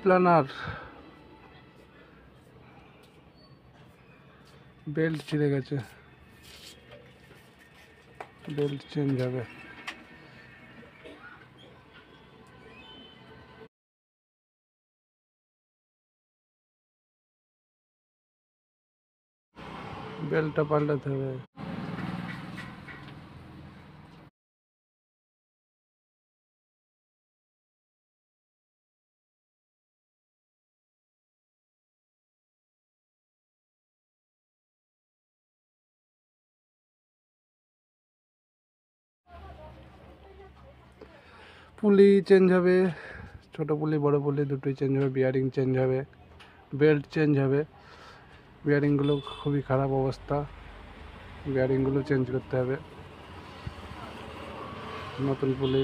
Planner belt ছিঁড়ে গেছে, belt change হবে। বেল্টটা পাল্টাতে হবে। পুলি চেঞ্জ হবে, ছোটো পুলি বড় পুলি দুটোই চেঞ্জ হবে, বিয়ারিং চেঞ্জ হবে, বেল্ট চেঞ্জ হবে। বিয়ারিংগুলো খুবই খারাপ অবস্থা, বিয়ারিংগুলো চেঞ্জ করতে হবে। নতুন পুলি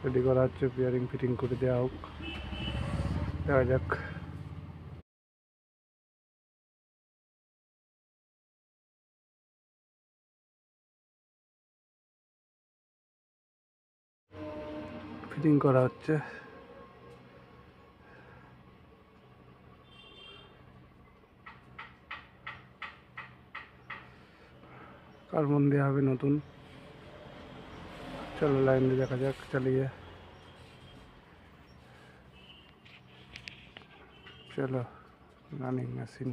রেডি করা হচ্ছে, বিয়ারিং ফিটিং করে দেওয়া হোক, দেখা যাক। ফিটিং করা হচ্ছে। কার্বন দেওয়া হবে নতুন। চলো লাইন দিয়ে দেখা যাক, চালিয়ে চলো রানিং মেশিন।